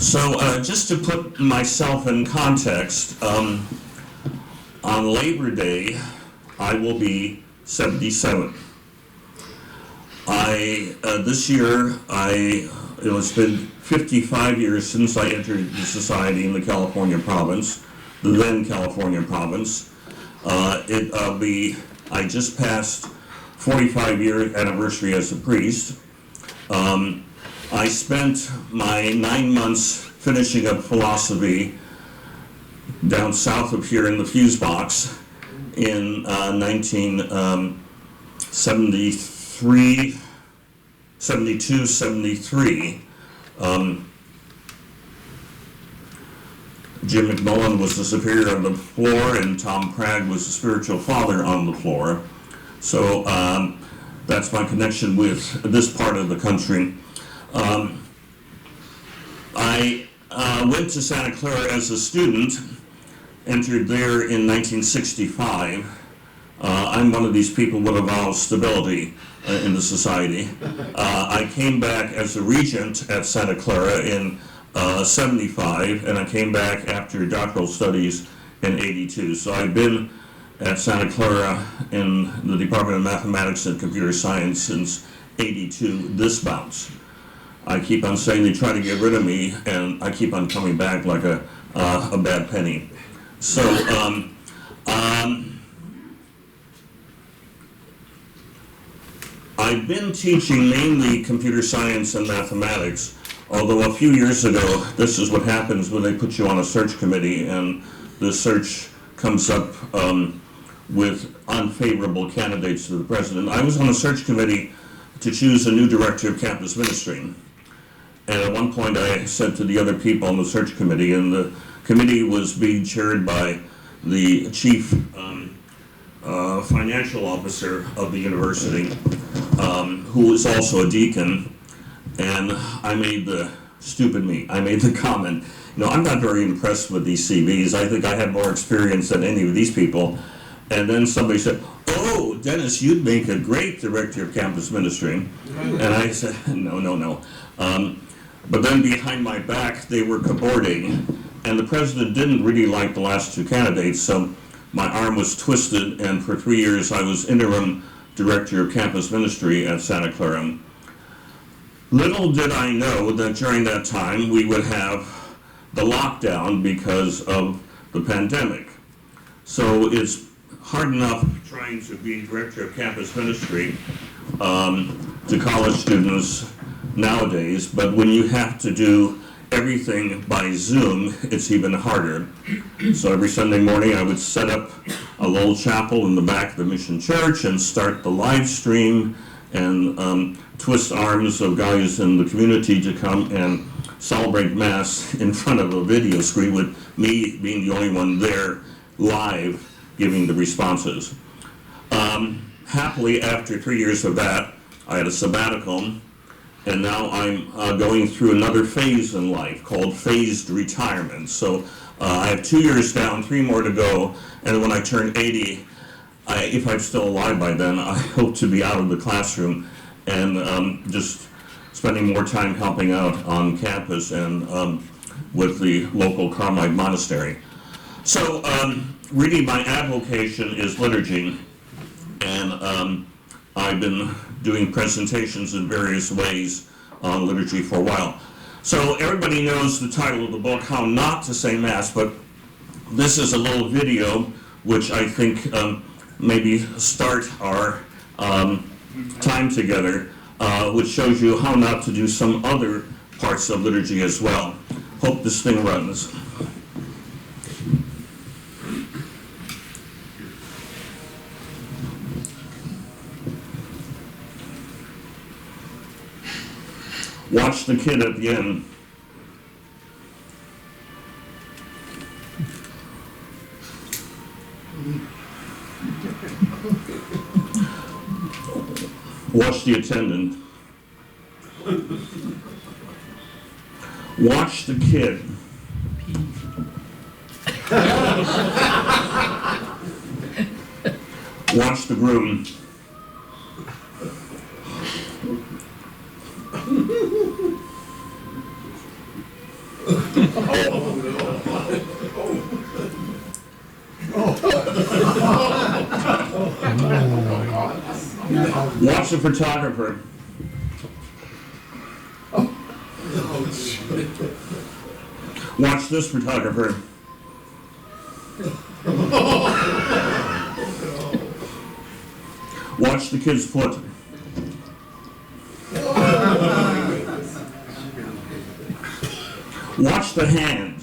Just to put myself in context, on Labor Day, I will be 77. This year, it's been 55 years since I entered the society in the California province, the then California province. I just passed 45-year anniversary as a priest. I spent my 9 months finishing up philosophy down south of here in the fuse box in 1973, 72, 73. Jim McMullen was the superior on the floor, and Tom Pragg was the spiritual father on the floor. So that's my connection with this part of the country. I went to Santa Clara as a student, entered there in 1965. I'm one of these people with a vow of stability in the society. I came back as a regent at Santa Clara in 75, and I came back after doctoral studies in 82. So I've been at Santa Clara in the Department of Mathematics and Computer Science since 82, this bounce. I keep on saying they try to get rid of me, and I keep on coming back like a bad penny. So, I've been teaching mainly computer science and mathematics, although a few years ago, this is what happens when they put you on a search committee, and the search comes up with unfavorable candidates to the president. I was on a search committee to choose a new director of campus ministry. And at one point I said to the other people on the search committee, and the committee was being chaired by the chief financial officer of the university, who was also a deacon, and I made the comment, I'm not very impressed with these CVs. I think I have more experience than any of these people. And then somebody said, "Oh, Dennis, you'd make a great director of campus ministry." And I said, no. But then behind my back, they were cavorting, and the president didn't really like the last two candidates, so my arm was twisted, and for 3 years I was interim director of campus ministry at Santa Clara. Little did I know that during that time we would have the lockdown because of the pandemic. So it's hard enough trying to be director of campus ministry to college students nowadays, but when you have to do everything by Zoom, it's even harder. So every Sunday morning I would set up a little chapel in the back of the Mission Church and start the live stream and twist arms of guys in the community to come and celebrate Mass in front of a video screen, with me being the only one there live giving the responses. Happily, after 3 years of that, I had a sabbatical, and now I'm going through another phase in life called phased retirement. So I have 2 years down, 3 more to go, and when I turn 80, if I'm still alive by then, I hope to be out of the classroom and just spending more time helping out on campus and with the local Carmelite monastery. So really my avocation is liturgy, and I've been doing presentations in various ways on liturgy for a while. So everybody knows the title of the book, How Not to Say Mass, but this is a little video which I think maybe start our time together, which shows you how not to do some other parts of liturgy as well. Hope this thing runs. Watch the kid at the end. Watch the attendant. Watch the kid. Watch the groom. Watch the photographer. Watch this photographer. Watch the kid's foot. Watch the hand.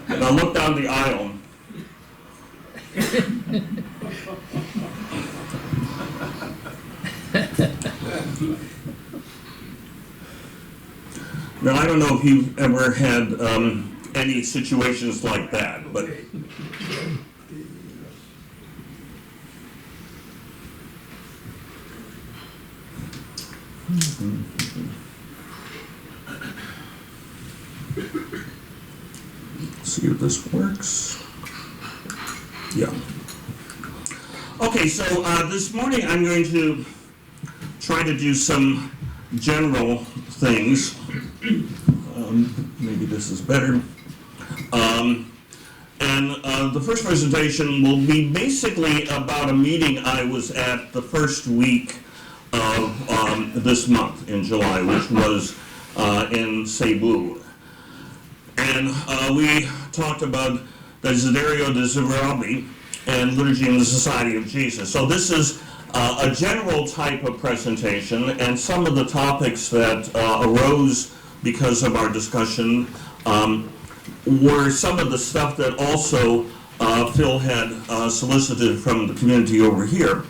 Now look down the aisle. Now I don't know if you've ever had any situations like that, but see if this works. Yeah. Okay, so this morning I'm going to try to do some general things. Maybe this is better. And the first presentation will be basically about a meeting I was at the first week of this month in July, which was in Cebu. And we talked about Desiderio Desideravi and Liturgy in the Society of Jesus. So this is a general type of presentation, and some of the topics that arose because of our discussion were some of the stuff that also Phil had solicited from the community over here.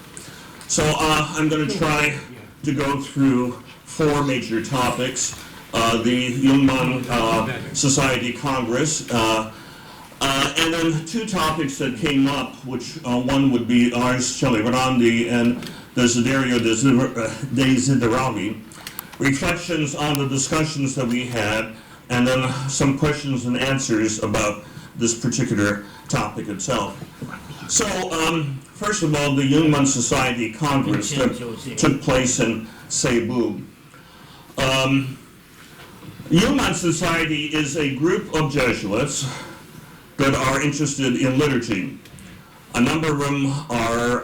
So I'm going to try to go through four major topics. The Jungmann Society Congress, and then two topics that came up, which one would be Ars Celebrandi and Desiderio Desideravi, reflections on the discussions that we had, and then some questions and answers about this particular topic itself. So, first of all, the Jungmann Society Congress that took place in Cebu. Jungmann Society is a group of Jesuits that are interested in liturgy. A number of them are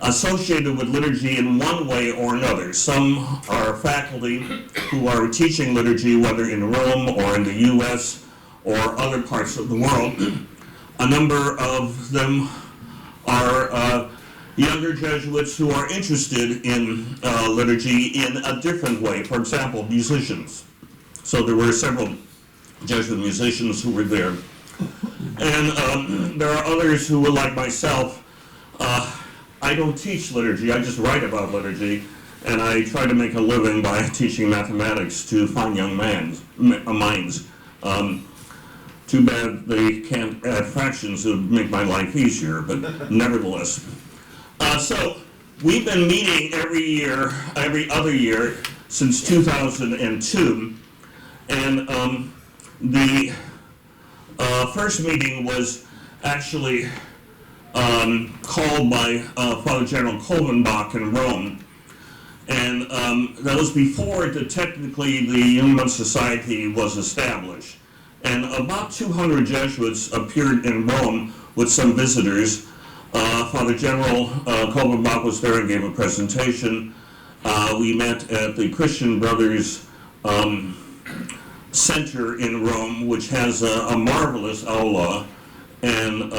associated with liturgy in one way or another. Some are faculty who are teaching liturgy, whether in Rome or in the US or other parts of the world. A number of them are younger Jesuits who are interested in liturgy in a different way. For example, musicians. So there were several Jesuit musicians who were there. And there are others who were like myself. I don't teach liturgy, I just write about liturgy, and I try to make a living by teaching mathematics to fine young minds. Too bad they can't add fractions to make my life easier, but nevertheless. So we've been meeting every other year since 2002, and the first meeting was actually called by Father General Kolvenbach in Rome, and that was before technically the Jungmann Society was established. And about 200 Jesuits appeared in Rome with some visitors. Father General Kolvenbach was there and gave a presentation. We met at the Christian Brothers Center in Rome, which has a marvelous aula and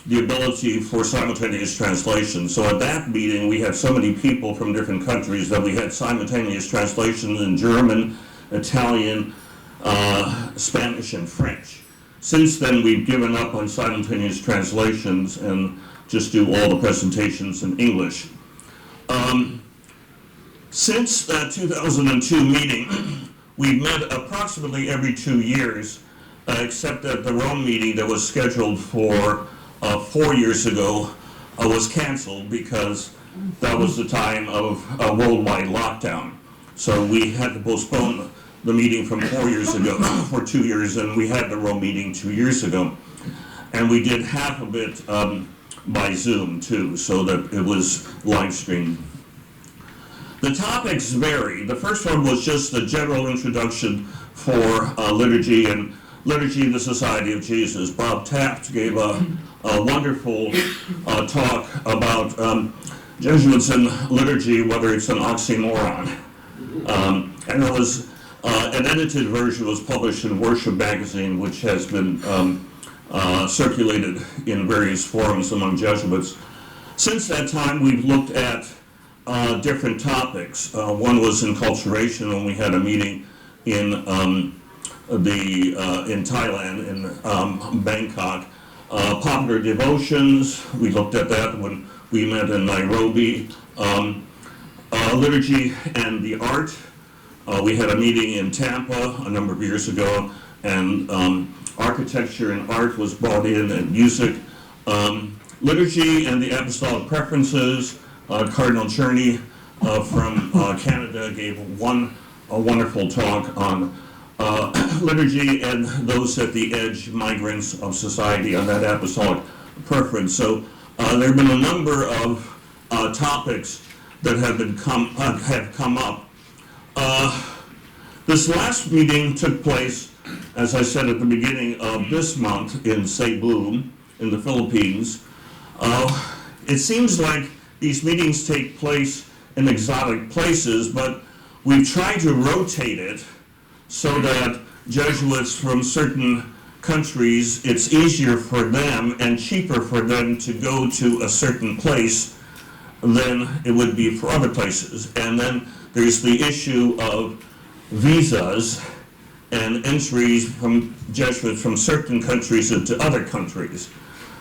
the ability for simultaneous translation. So at that meeting, we had so many people from different countries that we had simultaneous translations in German, Italian, Spanish, and French. Since then, we've given up on simultaneous translations and just do all the presentations in English. Since that 2002 meeting, we've met approximately every 2 years, except that the Rome meeting that was scheduled for 4 years ago was canceled because that was the time of a worldwide lockdown. So we had to postpone the meeting from 4 years ago for 2 years, and we had the Rome meeting 2 years ago. And we did half of it by Zoom too, so that it was live streamed. The topics vary. The first one was just a general introduction for liturgy and liturgy in the Society of Jesus. Bob Taft gave a wonderful talk about Jesuits and liturgy, whether it's an oxymoron. And it was an edited version was published in Worship magazine, which has been circulated in various forums among Jesuits. Since that time, we've looked at different topics. One was enculturation, when we had a meeting in Thailand, in Bangkok. Popular devotions, we looked at that when we met in Nairobi. Liturgy and the art. We had a meeting in Tampa a number of years ago, and architecture and art was brought in, and music. Liturgy and the apostolic preferences. Cardinal Cherney from Canada gave a wonderful talk on liturgy and those at the edge, migrants of society, on that apostolic preference. So there have been a number of topics that have come up. This last meeting took place, as I said at the beginning of this month, in Cebu, in the Philippines. It seems like these meetings take place in exotic places, but we've tried to rotate it so that Jesuits from certain countries, it's easier for them and cheaper for them to go to a certain place than it would be for other places. And then there's the issue of visas and entries from Jesuits from certain countries into other countries.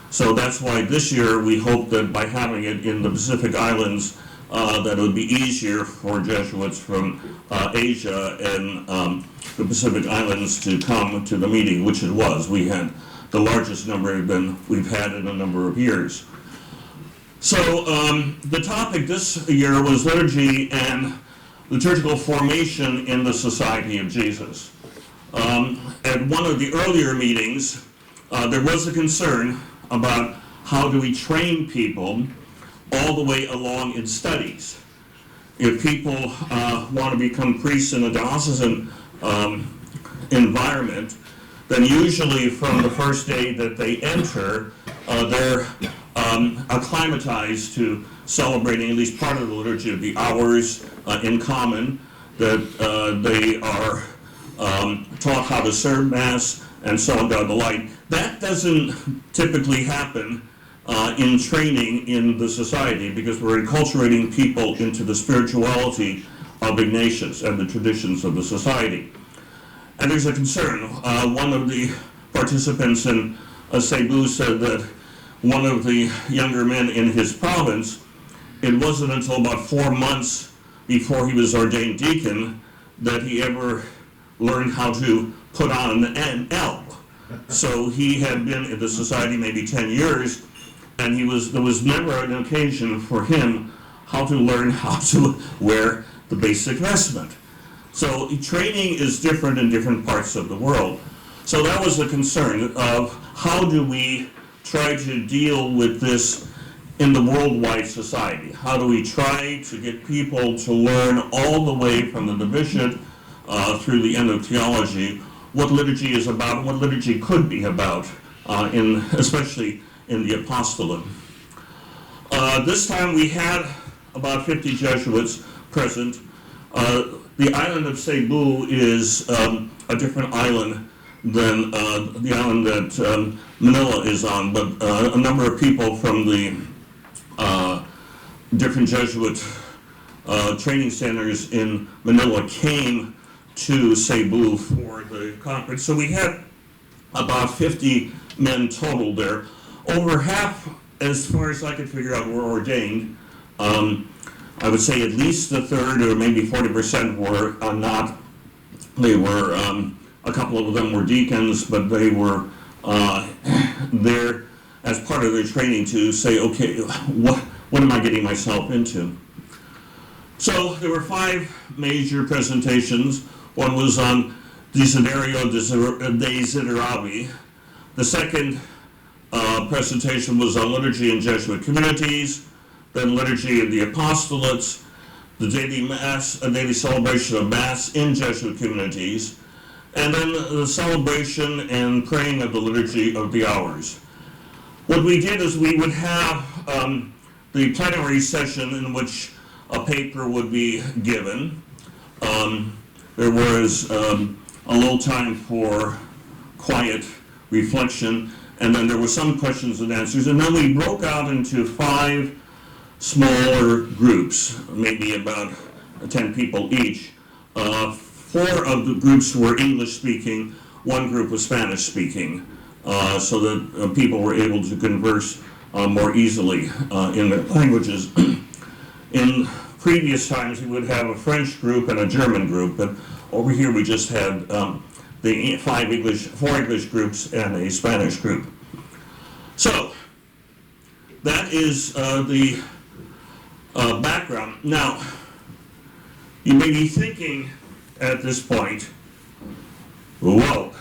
So that's why this year we hope that by having it in the Pacific Islands, that it would be easier for Jesuits from Asia and the Pacific Islands to come to the meeting, which it was. We had the largest number than we've had in a number of years. So the topic this year was liturgy and liturgical formation in the Society of Jesus. At one of the earlier meetings, there was a concern about how do we train people all the way along in studies. If people want to become priests in a diocesan environment, then usually from the first day that they enter, they're acclimatized to celebrating at least part of the liturgy of the hours in common, that they are taught how to serve Mass, and so on down the line. That doesn't typically happen in training in the society, because we're enculturating people into the spirituality of Ignatius and the traditions of the society. And there's a concern. One of the participants in Cebu said that one of the younger men in his province, it wasn't until about 4 months before he was ordained deacon that he ever learned how to put on an L. So he had been in the society maybe 10 years, and there was never an occasion for him how to learn how to wear the basic vestment. So training is different in different parts of the world. So that was a concern of how do we try to deal with this in the worldwide society? How do we try to get people to learn all the way from the novitiate through the end of theology what liturgy is about, what liturgy could be about, especially in the apostolate. This time we had about 50 Jesuits present. The island of Cebu is a different island than the island that Manila is on, but a number of people from the different Jesuit training centers in Manila came to Cebu for the conference. So we had about 50 men total there. Over half, as far as I could figure out, were ordained. I would say at least a third or maybe 40% were not. They were, a couple of them were deacons, but they were there as part of their training to say, okay, what am I getting myself into? So there were 5 major presentations. One was on Desiderio Desideravi. The second presentation was on liturgy in Jesuit communities, then liturgy in the apostolates, the daily mass, a daily celebration of mass in Jesuit communities, and then the celebration and praying of the liturgy of the hours. What we did is we would have the plenary session in which a paper would be given. There was a little time for quiet reflection, and then there were some questions and answers, and then we broke out into 5 smaller groups, maybe about 10 people each. 4 of the groups were English-speaking, 1 group was Spanish-speaking, so that people were able to converse more easily in their languages. In previous times, we would have a French group and a German group, but over here we just had the 4 English groups and a Spanish group. So, that is the background. Now, you may be thinking at this point, whoa,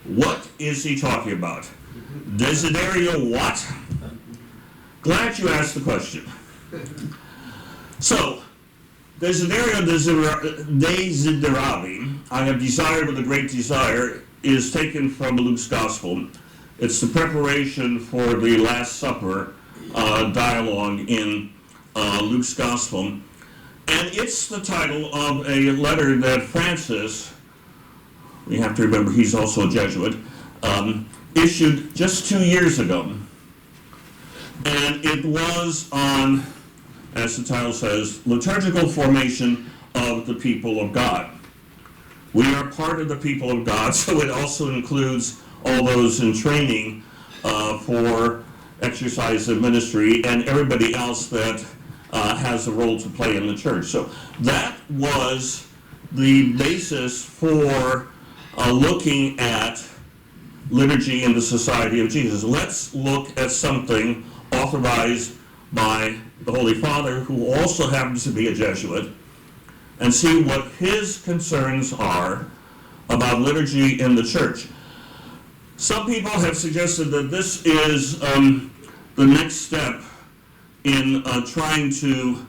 what is he talking about? Desiderio what? Glad you asked the question. So, Desiderio desideravi, I have desired with a great desire, is taken from Luke's Gospel. It's the preparation for the Last Supper dialogue in Luke's Gospel. And it's the title of a letter that Francis, we have to remember he's also a Jesuit, issued just 2 years ago. And it was on, as the title says, liturgical formation of the people of God. We are part of the people of God, so it also includes all those in training for exercise of ministry and everybody else that has a role to play in the church. So that was the basis for looking at liturgy in the Society of Jesus. Let's look at something authorized by the Holy Father, who also happens to be a Jesuit, and see what his concerns are about liturgy in the church. Some people have suggested that this is the next step in trying to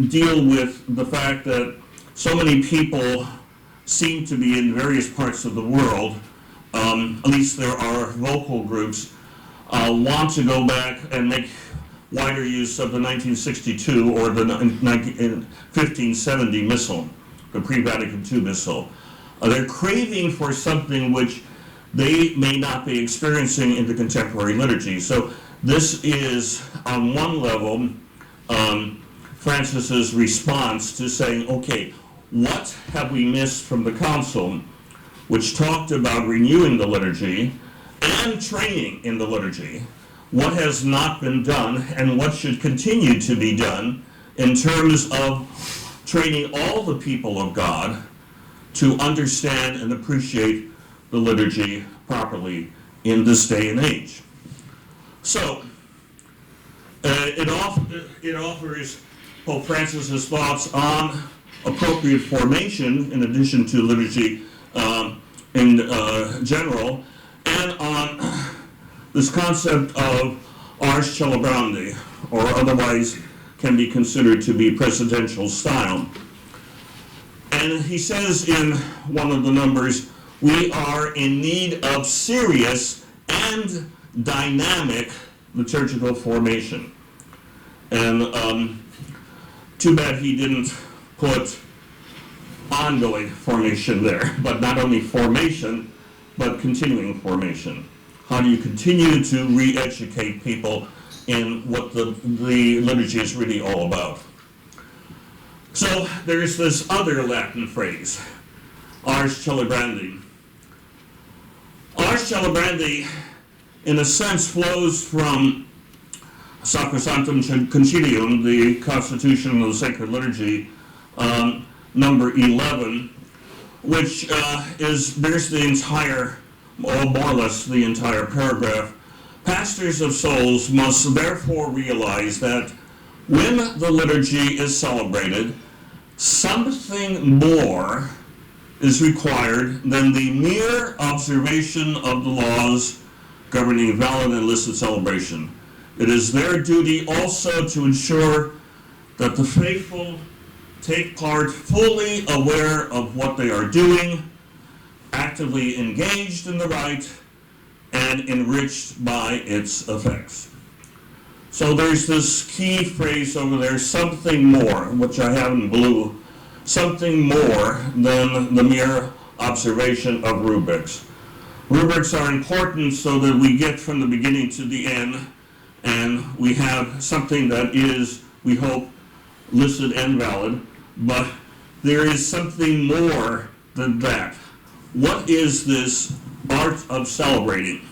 deal with the fact that so many people seem to be in various parts of the world, at least there are vocal groups, want to go back and make wider use of the 1962 or the 1570 Missal, the pre-Vatican II Missal. They're craving for something which they may not be experiencing in the contemporary liturgy. So this is, on one level, Francis's response to saying, okay, what have we missed from the Council, which talked about renewing the liturgy and training in the liturgy? What has not been done and what should continue to be done in terms of training all the people of God to understand and appreciate the liturgy properly in this day and age. So, it offers Pope Francis's thoughts on appropriate formation, in addition to liturgy in general, and on this concept of ars celebrandi, or otherwise can be considered to be presidential style. And he says in one of the numbers, we are in need of serious and dynamic liturgical formation. And too bad he didn't put ongoing formation there, but not only formation, but continuing formation. How do you continue to re-educate people in what the liturgy is really all about? So there's this other Latin phrase, ars celebrandi. Ars celebrandi, in a sense, flows from Sacrosanctum Concilium, the Constitution of the Sacred Liturgy, number 11, which bears the entire, or more or less the entire paragraph. Pastors of souls must therefore realize that when the liturgy is celebrated, something more is required than the mere observation of the laws governing valid and illicit celebration. It is their duty also to ensure that the faithful take part fully aware of what they are doing, actively engaged in the rite, and enriched by its effects. So there's this key phrase over there, something more, which I have in blue, something more than the mere observation of rubrics. Rubrics are important so that we get from the beginning to the end, and we have something that is, we hope, licit and valid, but there is something more than that. What is this art of celebrating?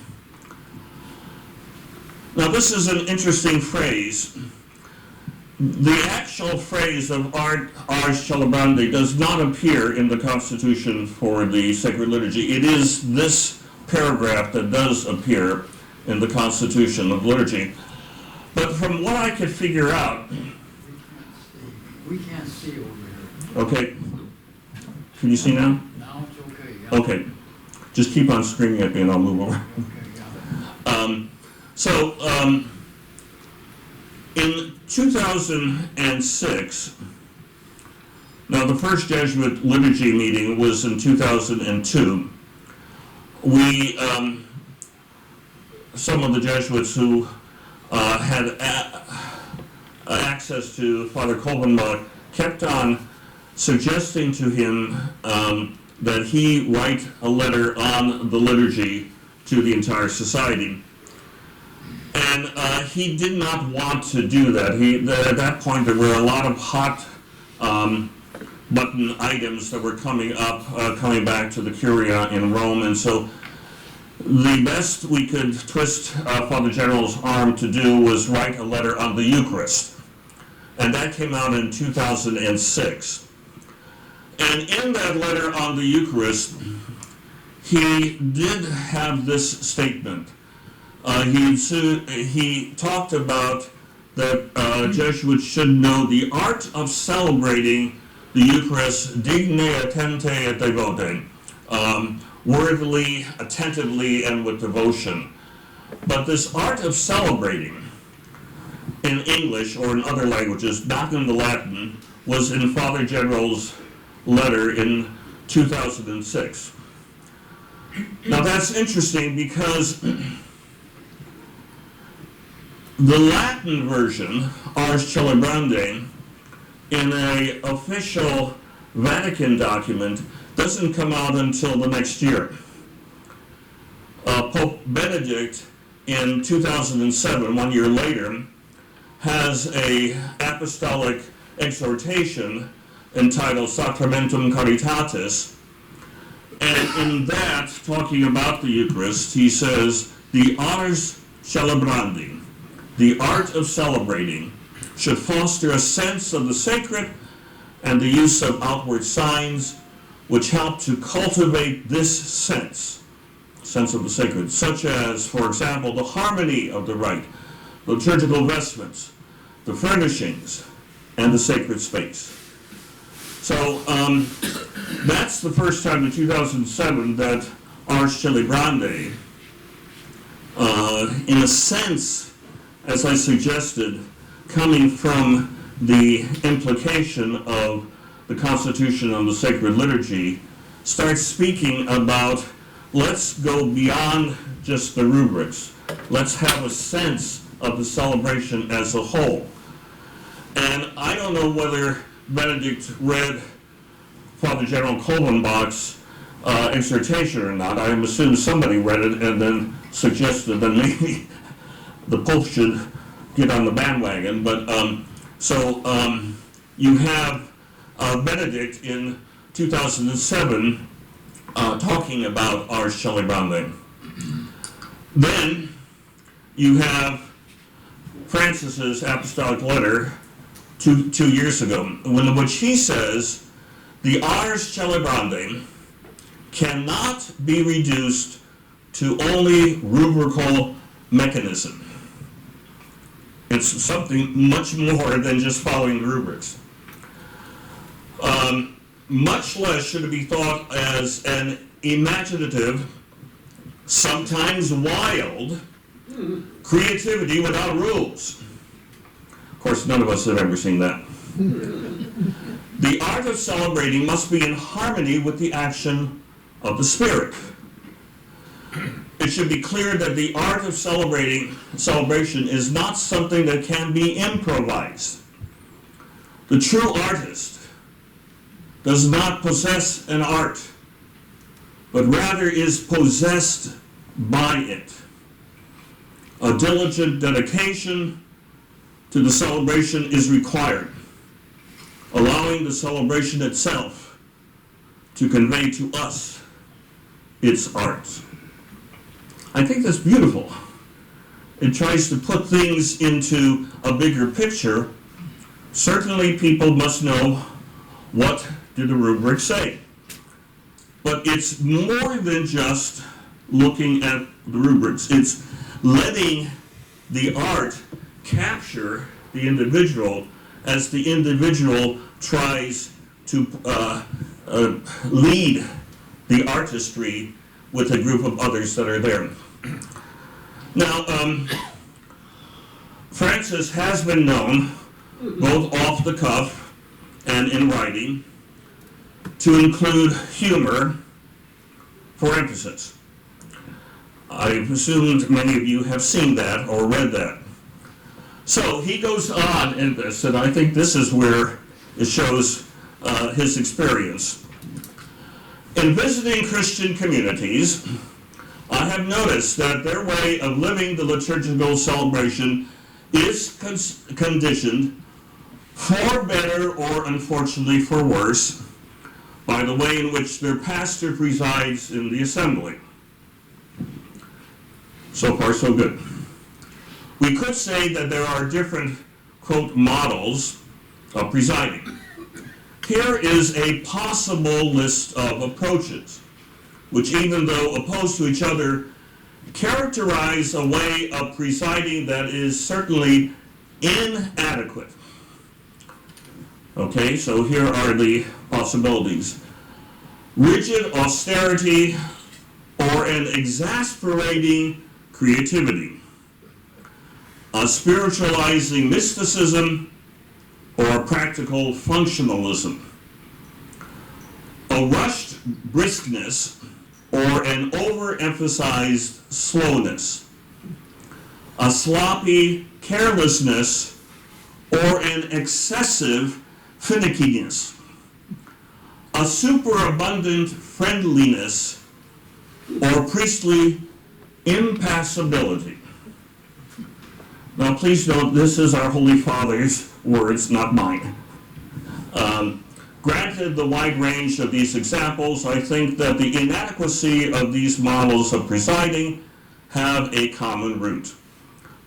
Now, this is an interesting phrase. The actual phrase of ars celebrandi does not appear in the Constitution for the Sacred Liturgy. It is this paragraph that does appear in the Constitution of Liturgy. But from what I could figure out... We can't see over here. Okay. Can you see now? Now it's okay, yeah. Okay. Just keep on screaming at me and I'll move over. Okay, yeah. In 2006, now the first Jesuit liturgy meeting was in 2002. We, some of the Jesuits who had access to Father Kolbenbach kept on suggesting to him that he write a letter on the liturgy to the entire society. And he did not want to do that. At that point, there were a lot of hot button items that were coming up, coming back to the Curia in Rome, and so the best we could twist Father General's arm to do was write a letter on the Eucharist. And that came out in 2006. And in that letter on the Eucharist, he did have this statement. He talked about that Jesuits should know the art of celebrating the Eucharist digne, attente, et devote, worthily, attentively, and with devotion. But this art of celebrating in English or in other languages, not in the Latin, was in Father General's letter in 2006. Now that's interesting because the Latin version, Ars Celebrandi, in an official Vatican document, doesn't come out until the next year. Pope Benedict, in 2007, 1 year later, has an apostolic exhortation entitled Sacramentum Caritatis, and in that, talking about the Eucharist, he says, the ars celebrandi, the art of celebrating, should foster a sense of the sacred and the use of outward signs which help to cultivate this sense of the sacred, such as, for example, the harmony of the rite, the liturgical vestments, the furnishings, and the sacred space. So that's the first time in 2007 that Ars Celebrandi, in a sense, as I suggested, coming from the implication of the Constitution on the Sacred Liturgy, starts speaking about, let's go beyond just the rubrics. Let's have a sense of the celebration as a whole. And I don't know whether Benedict read Father General Kolbenbach's exhortation or not. I assume somebody read it and then suggested that maybe the Pope should get on the bandwagon. But you have Benedict in 2007 talking about Ars Celebrandi. Then you have Francis's apostolic letter two years ago, in which he says the Ars Celebrandi cannot be reduced to only rubrical mechanism. It's something much more than just following the rubrics. Much less should it be thought as an imaginative sometimes wild, creativity without rules. Of course, none of us have ever seen that. The art of celebrating must be in harmony with the action of the Spirit. It should be clear that the art of celebration is not something that can be improvised. The true artist does not possess an art, but rather is possessed by it. A diligent dedication to the celebration is required, allowing the celebration itself to convey to us its art. I think that's beautiful. It tries to put things into a bigger picture. Certainly people must know what did the rubric say. But it's more than just looking at the rubrics. It's letting the art capture the individual as the individual tries to lead the artistry with a group of others that are there. Now, Francis has been known, both off the cuff and in writing, to include humor for emphasis. I assumed many of you have seen that or read that. So he goes on in this, and I think this is where it shows his experience. In visiting Christian communities, I have noticed that their way of living the liturgical celebration is conditioned, for better or unfortunately for worse, by the way in which their pastor presides in the assembly. So far, so good. We could say that there are different, quote, models of presiding. Here is a possible list of approaches, which, even though opposed to each other, characterize a way of presiding that is certainly inadequate. Okay, so here are the possibilities. Rigid austerity or an exasperating creativity. A spiritualizing mysticism or practical functionalism. A rushed briskness or an overemphasized slowness. A sloppy carelessness or an excessive finickiness. A superabundant friendliness or priestly impassibility. Now please note, this is our Holy Father's words, not mine. Granted the wide range of these examples, I think that the inadequacy of these models of presiding have a common root.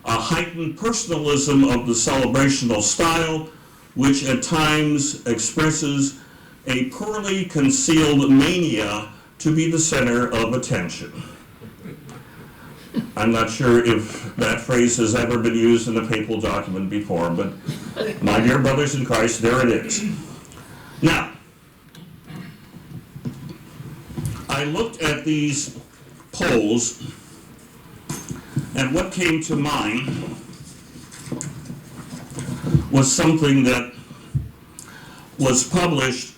A heightened personalism of the celebrational style, which at times expresses a poorly concealed mania to be the center of attention. I'm not sure if that phrase has ever been used in a papal document before, but my dear brothers in Christ, there it is. Now, I looked at these polls, and what came to mind was something that was published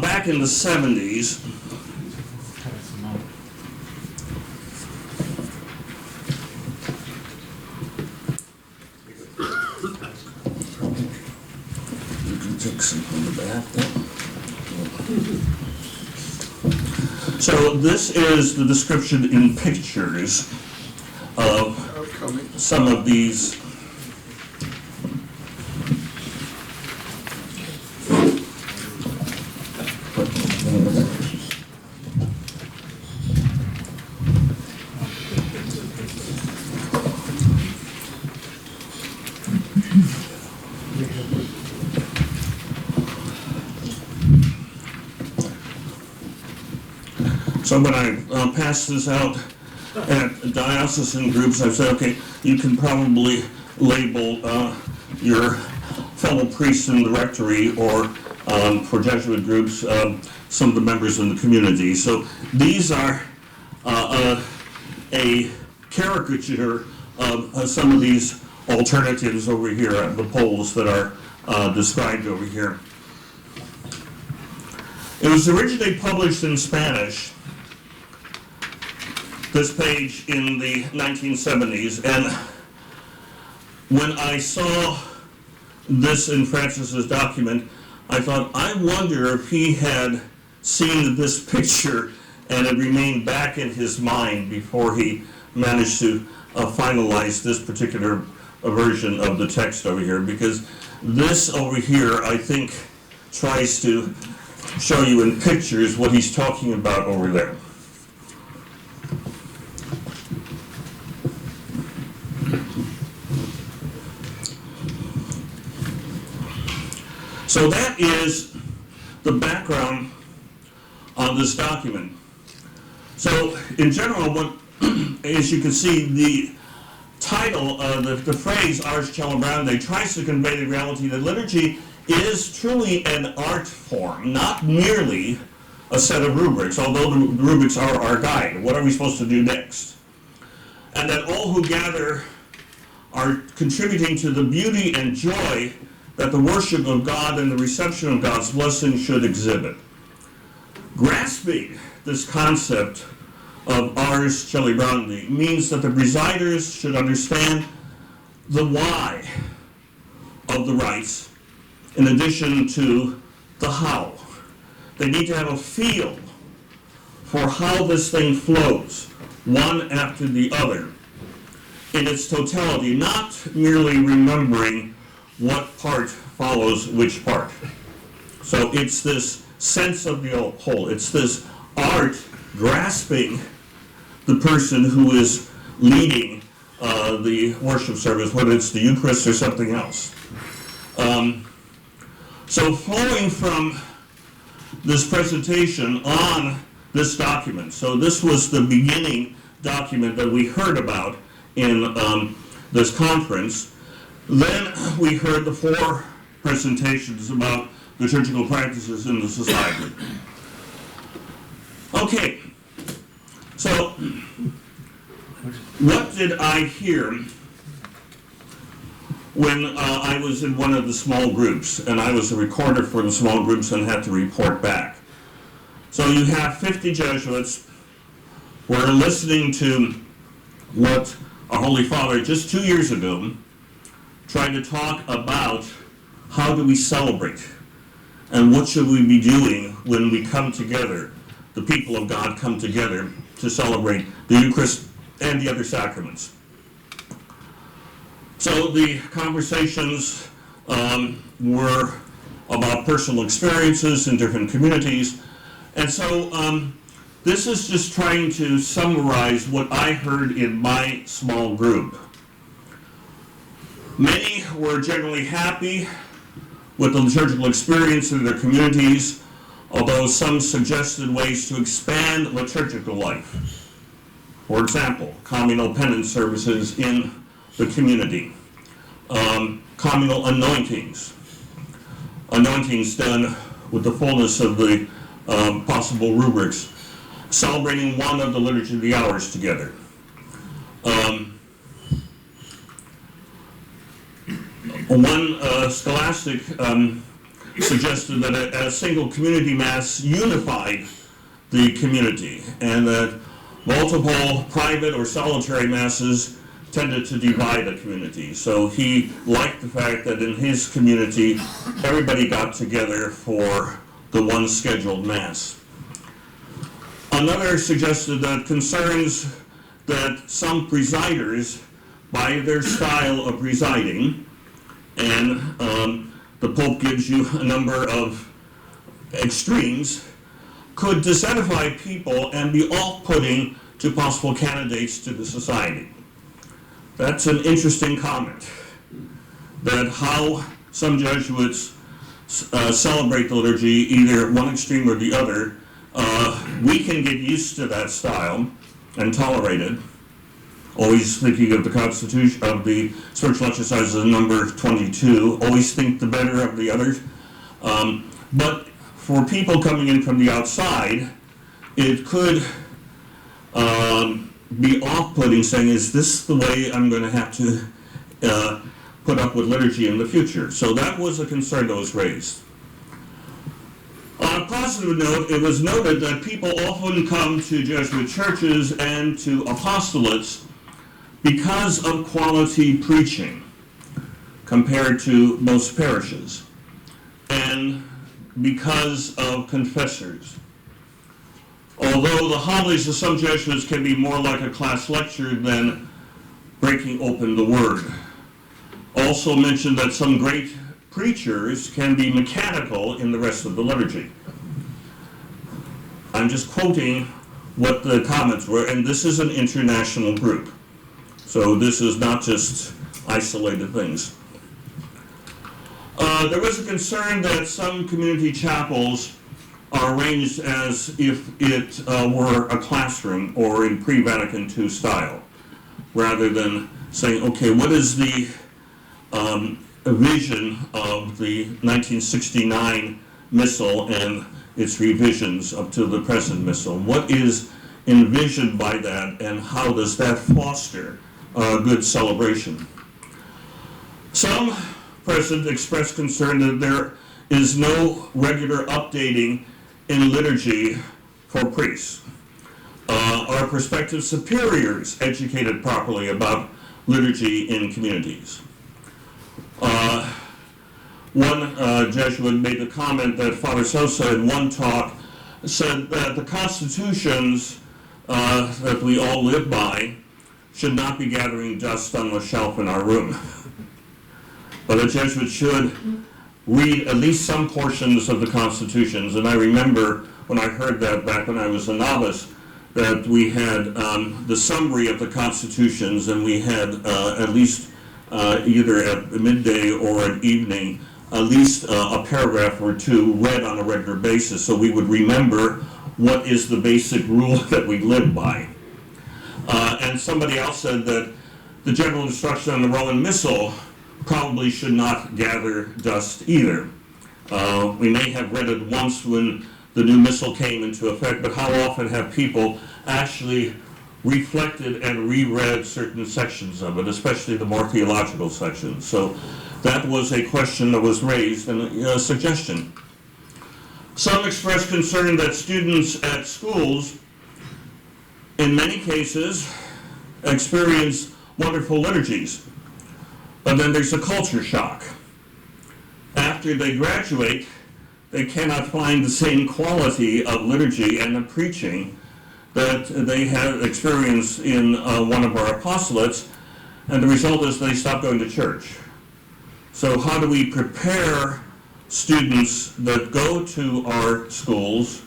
back in the 70s. So this is the description in pictures of some of these So when I passed this out at diocesan groups, I said, okay, you can probably label your fellow priests in the rectory or for Jesuit groups, some of the members in the community. So these are a caricature of some of these alternatives over here, the polls that are described over here. It was originally published in Spanish, this page, in the 1970s, and when I saw this in Francis's document, I thought, I wonder if he had seen this picture and it remained back in his mind before he managed to finalize this particular version of the text over here, because this over here, I think, tries to show you in pictures what he's talking about over there. So that is the background on this document. So in general, as you can see, the title, the phrase Ars Celebrandi tries to convey the reality that liturgy is truly an art form, not merely a set of rubrics, although the rubrics are our guide. What are we supposed to do next? And that all who gather are contributing to the beauty and joy that the worship of God and the reception of God's blessing should exhibit. Grasping this concept of Ars Celebrandi means that the presiders should understand the why of the rites in addition to the how. They need to have a feel for how this thing flows, one after the other, in its totality, not merely remembering what part follows which part. So it's this sense of the whole. It's this art grasping the person who is leading the worship service, whether it's the Eucharist or something else. So flowing from this presentation on this document, so this was the beginning document that we heard about in this conference. Then we heard the 4 presentations about liturgical practices in the society. Okay, so what did I hear when I was in one of the small groups, and I was a recorder for the small groups and had to report back? So you have 50 Jesuits who are listening to what our Holy Father just 2 years ago tried to talk about. How do we celebrate? And what should we be doing when we come together, the people of God come together to celebrate the Eucharist and the other sacraments? So the conversations were about personal experiences in different communities. And so this is just trying to summarize what I heard in my small group. Many were generally happy with the liturgical experience in their communities, although some suggested ways to expand liturgical life. For example, communal penance services in the community, communal anointings done with the fullness of the possible rubrics, celebrating one of the Liturgy of the Hours together. One scholastic suggested that a single community mass unified the community, and that multiple private or solitary masses tended to divide the community. So he liked the fact that in his community, everybody got together for the one scheduled mass. Another suggested that concerns that some presiders, by their style of presiding, and the Pope gives you a number of extremes, could disedify people and be off-putting to possible candidates to the society. That's an interesting comment, that how some Jesuits celebrate the liturgy, either one extreme or the other. We can get used to that style and tolerate it. Always thinking of the Constitution, of the spiritual exercises, number 22. Always think the better of the others. But for people coming in from the outside, it could be off-putting, saying, is this the way I'm going to have to put up with liturgy in the future? So that was a concern that was raised. On a positive note, it was noted that people often come to Jesuit churches and to apostolates because of quality preaching compared to most parishes, and because of confessors. Although the homilies of some Jesuits can be more like a class lecture than breaking open the Word. Also mentioned that some great preachers can be mechanical in the rest of the liturgy. I'm just quoting what the comments were, and this is an international group. So this is not just isolated things. There was a concern that some community chapels are arranged as if it were a classroom or in pre-Vatican II style, rather than saying, okay, what is the vision of the 1969 Missal and its revisions up to the present Missal? What is envisioned by that, and how does that foster a good celebration? Some present expressed concern that there is no regular updating in liturgy for priests. Are prospective superiors educated properly about liturgy in communities? One Jesuit made the comment that Father Sosa in one talk said that the constitutions that we all live by should not be gathering dust on the shelf in our room. But a Jesuit should read at least some portions of the constitutions. And I remember when I heard that back when I was a novice, that we had the summary of the constitutions, and we had at least either at midday or at evening, at least a paragraph or two read on a regular basis, so we would remember what is the basic rule that we live by. And somebody else said that the general instruction on the Roman Missal probably should not gather dust either. We may have read it once when the new Missal came into effect, but how often have people actually reflected and reread certain sections of it, especially the more theological sections? So that was a question that was raised and a suggestion. Some expressed concern that students at schools, in many cases, experience wonderful liturgies, but then there's a culture shock. After they graduate, they cannot find the same quality of liturgy and of preaching that they had experienced in one of our apostolates, and the result is they stop going to church. So how do we prepare students that go to our schools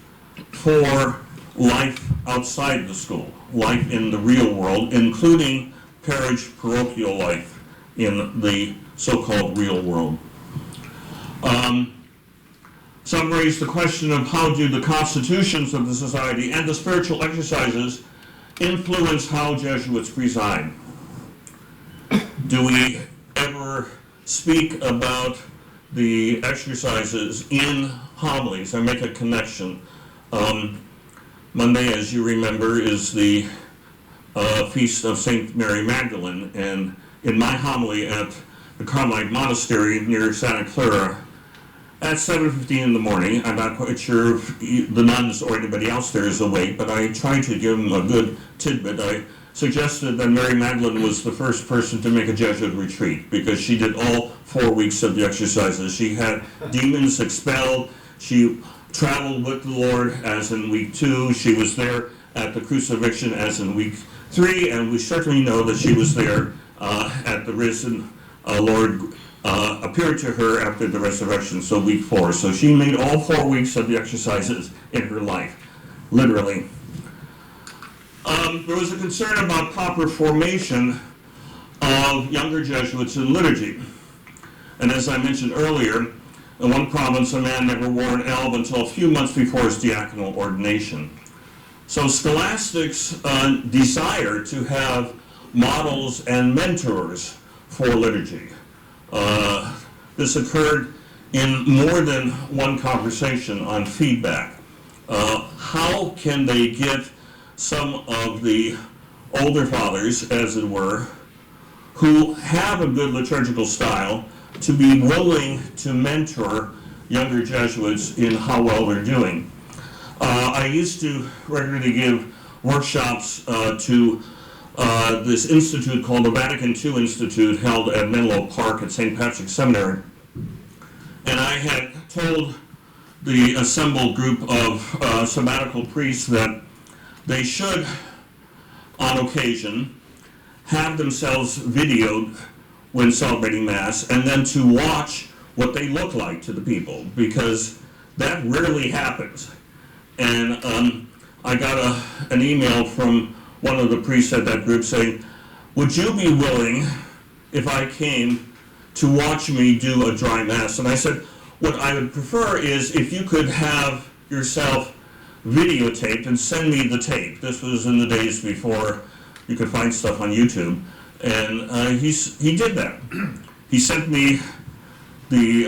for life outside the school, life in the real world, including parish parochial life in the so-called real world? Some raised the question of how do the constitutions of the society and the spiritual exercises influence how Jesuits preside? Do we ever speak about the exercises in homilies or make a connection? Monday, as you remember, is the feast of St. Mary Magdalene, and in my homily at the Carmelite Monastery near Santa Clara, at 7:15 in the morning, I'm not quite sure if the nuns or anybody else there is awake, but I tried to give them a good tidbit. I suggested that Mary Magdalene was the first person to make a Jesuit retreat because she did all 4 weeks of the exercises. She had demons expelled. She traveled with the Lord as in week 2. She was there at the crucifixion as in week 3, and we certainly know that she was there at the risen Lord appeared to her after the resurrection, so week 4. So she made all 4 weeks of the exercises in her life, literally. There was a concern about proper formation of younger Jesuits in liturgy. And as I mentioned earlier, in one province, a man never wore an alb until a few months before his diaconal ordination. So scholastics desire to have models and mentors for liturgy. This occurred in more than one conversation on feedback. How can they get some of the older fathers, as it were, who have a good liturgical style, to be willing to mentor younger Jesuits in how well they're doing? I used to regularly give workshops to this institute called the Vatican II Institute, held at Menlo Park at St. Patrick's Seminary. And I had told the assembled group of sabbatical priests that they should, on occasion, have themselves videoed when celebrating Mass, and then to watch what they look like to the people, because that rarely happens. And I got an email from one of the priests at that group saying, would you be willing, if I came, to watch me do a dry Mass? And I said, what I would prefer is if you could have yourself videotaped and send me the tape. This was in the days before you could find stuff on YouTube. And he did that. He sent me the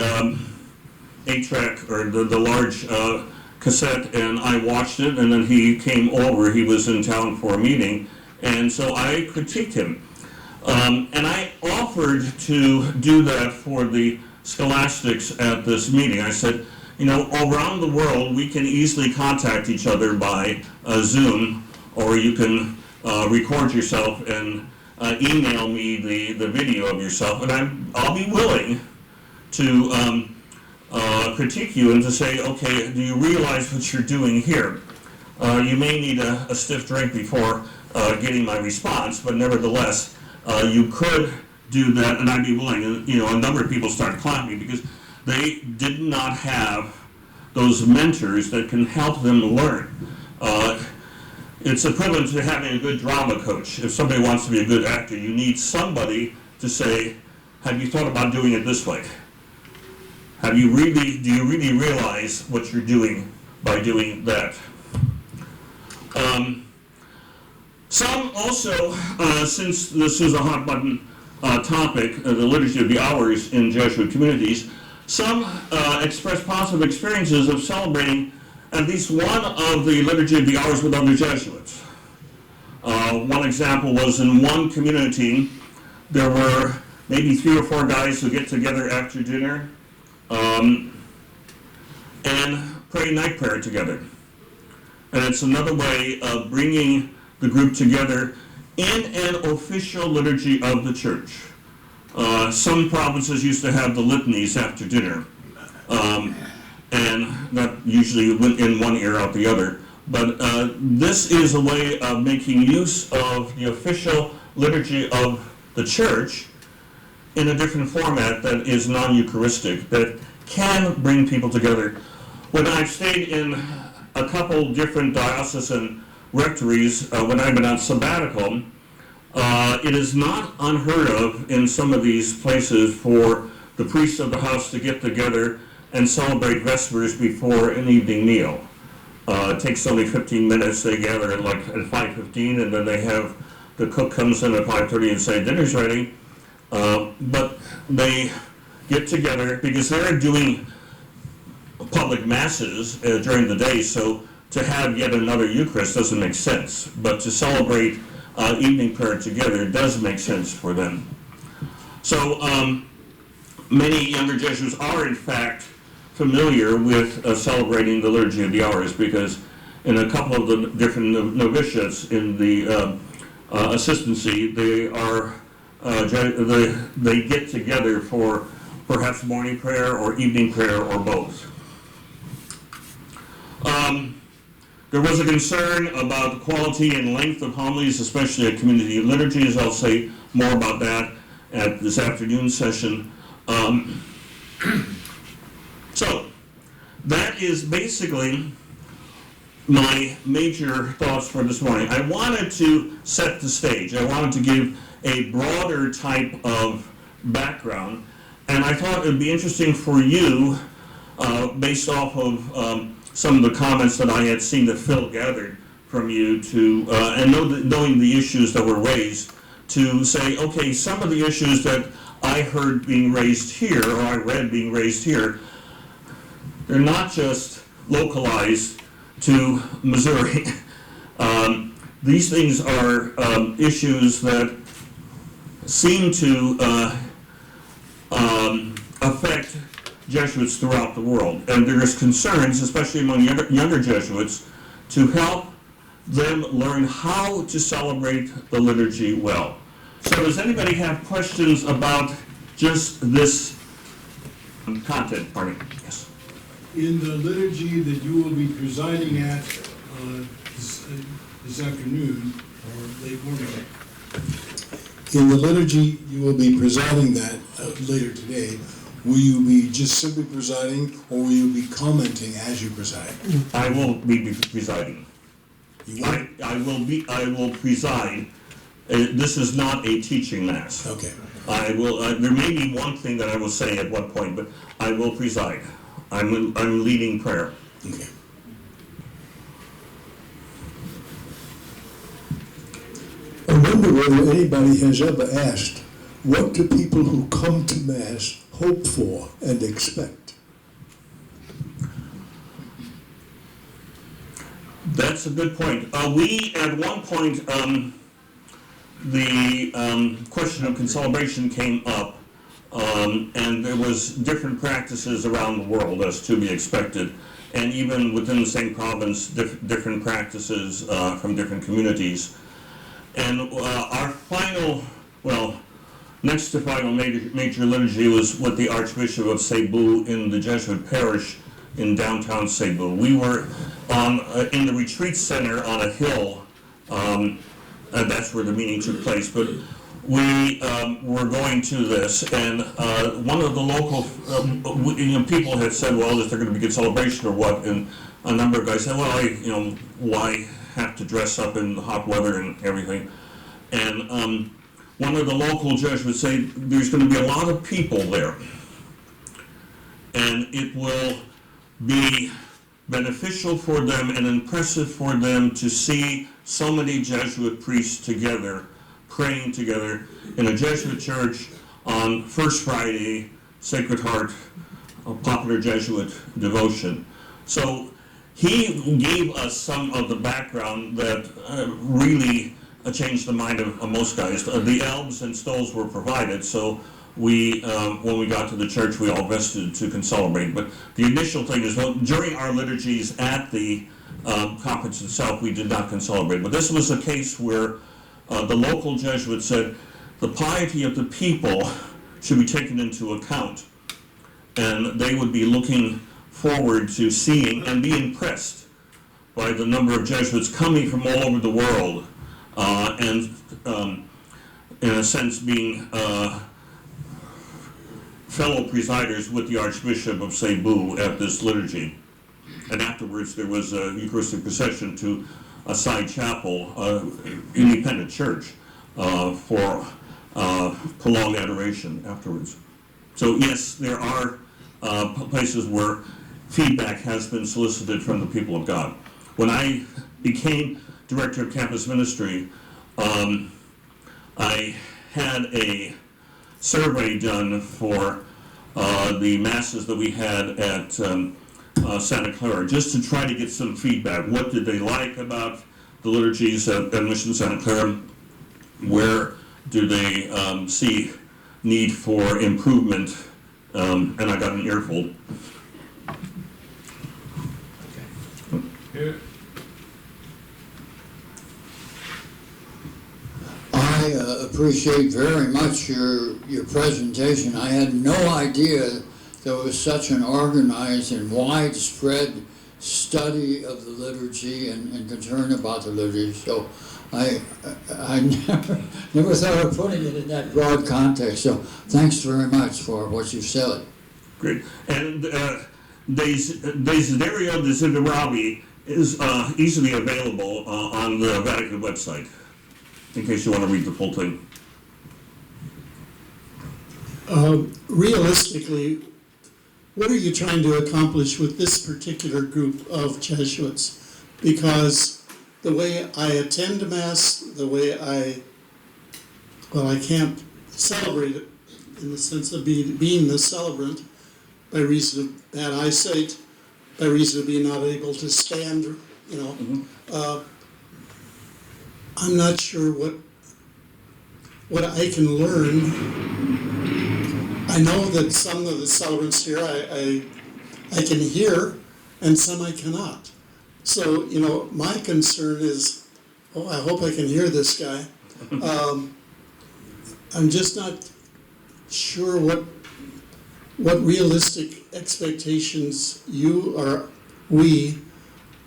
8-track, or the large cassette, and I watched it, and then he came over. He was in town for a meeting, and so I critiqued him. And I offered to do that for the scholastics at this meeting. I said, you know, around the world we can easily contact each other by Zoom, or you can record yourself and email me the video of yourself, and I'll be willing to critique you and to say, okay, do you realize what you're doing here? You may need a stiff drink before getting my response, but nevertheless, you could do that, and I'd be willing. And, you know, a number of people started clapping because they did not have those mentors that can help them learn. It's equivalent to having a good drama coach. If somebody wants to be a good actor, you need somebody to say, have you thought about doing it this way? Do you really realize what you're doing by doing that? Some also, since this is a hot button topic, the Liturgy of the Hours in Jesuit communities, some express positive experiences of celebrating at least one of the Liturgy of the Hours with other Jesuits. One example was in one community, there were maybe 3 or 4 guys who get together after dinner and pray night prayer together. And it's another way of bringing the group together in an official liturgy of the church. Some provinces used to have the litanies after dinner, and that usually went in one ear out the other. But this is a way of making use of the official liturgy of the church in a different format that is non-Eucharistic, that can bring people together. When I've stayed in a couple different diocesan rectories, when I've been on sabbatical, it is not unheard of in some of these places for the priests of the house to get together and celebrate Vespers before an evening meal. It takes only 15 minutes. They gather at 5:15, and then they have, the cook comes in at 5:30 and say, dinner's ready. But they get together because they're doing public masses during the day, so to have yet another Eucharist doesn't make sense. But to celebrate evening prayer together does make sense for them. So many younger Jesuits are in fact familiar with celebrating the Liturgy of the Hours, because in a couple of the different novitiates in the assistancy, they get together for perhaps morning prayer or evening prayer or both. There was a concern about the quality and length of homilies, especially at community liturgies. I'll say more about that at this afternoon session. So that is basically my major thoughts for this morning. I wanted to set the stage. I wanted to give a broader type of background, and I thought it would be interesting for you, based off of some of the comments that I had seen that Phil gathered from you, to and knowing the issues that were raised, to say, okay, some of the issues that I heard being raised here, or I read being raised here, they're not just localized to Missouri. These things are issues that seem to affect Jesuits throughout the world. And there is concerns, especially among younger Jesuits, to help them learn how to celebrate the liturgy well. So does anybody have questions about just this content? Pardon me. Yes. In the liturgy that you will be presiding at this afternoon or late morning, in the liturgy you will be presiding that later today, will you be just simply presiding, or will you be commenting as you preside? I will be presiding. You will? I will preside. This is not a teaching mass. Okay. I will. There may be one thing that I will say at one point, but I will preside. I'm leading prayer. Okay. I wonder whether anybody has ever asked, what do people who come to Mass hope for and expect? That's a good point. We, at one point, the question of concelebration came up, and there was different practices around the world, as to be expected, and even within the same province, different practices from different communities. And our final, next to final major liturgy was with the Archbishop of Cebu in the Jesuit parish in downtown Cebu. We were in the retreat center on a hill, and that's where the meeting took place. But we were going to this, and one of the local people had said, well, is there going to be a good celebration or what? And a number of guys said, well, why have to dress up in the hot weather and everything? And one of the local Jesuits said, there's going to be a lot of people there, and it will be beneficial for them and impressive for them to see so many Jesuit priests together, praying together in a Jesuit church on First Friday, Sacred Heart, a popular Jesuit devotion. So he gave us some of the background that really changed the mind of most guys. The albs and stoles were provided, so we, when we got to the church, we all vested to concelebrate. But the initial thing is, well, during our liturgies at the conference itself, we did not concelebrate. But this was a case where the local Jesuits said the piety of the people should be taken into account, and they would be looking forward to seeing and be impressed by the number of Jesuits coming from all over the world, and in a sense being fellow presiders with the Archbishop of Cebu at this liturgy. And afterwards there was a Eucharistic procession to a side chapel, independent church, for prolonged adoration afterwards. So yes, there are places where feedback has been solicited from the people of God. When I became director of campus ministry, I had a survey done for the masses that we had at Santa Clara, just to try to get some feedback. What did they like about the liturgies at Mission Santa Clara? Where do they see need for improvement? And I got an earful. Here. I appreciate very much your presentation. I had no idea there was such an organized and widespread study of the liturgy and concern about the liturgy. So I never thought of putting it in that broad context. So thanks very much for what you've said. Great. And Desiderio Desideravi is easily available on the Vatican website, in case you want to read the full thing. Realistically, what are you trying to accomplish with this particular group of Jesuits? Because the way I attend Mass, the way I can't celebrate it in the sense of being the celebrant by reason of bad eyesight by reason of being not able to stand, I'm not sure what I can learn. I know that some of the celebrants here I can hear, and some I cannot. So, my concern is, I hope I can hear this guy. I'm just not sure what realistic expectations you or we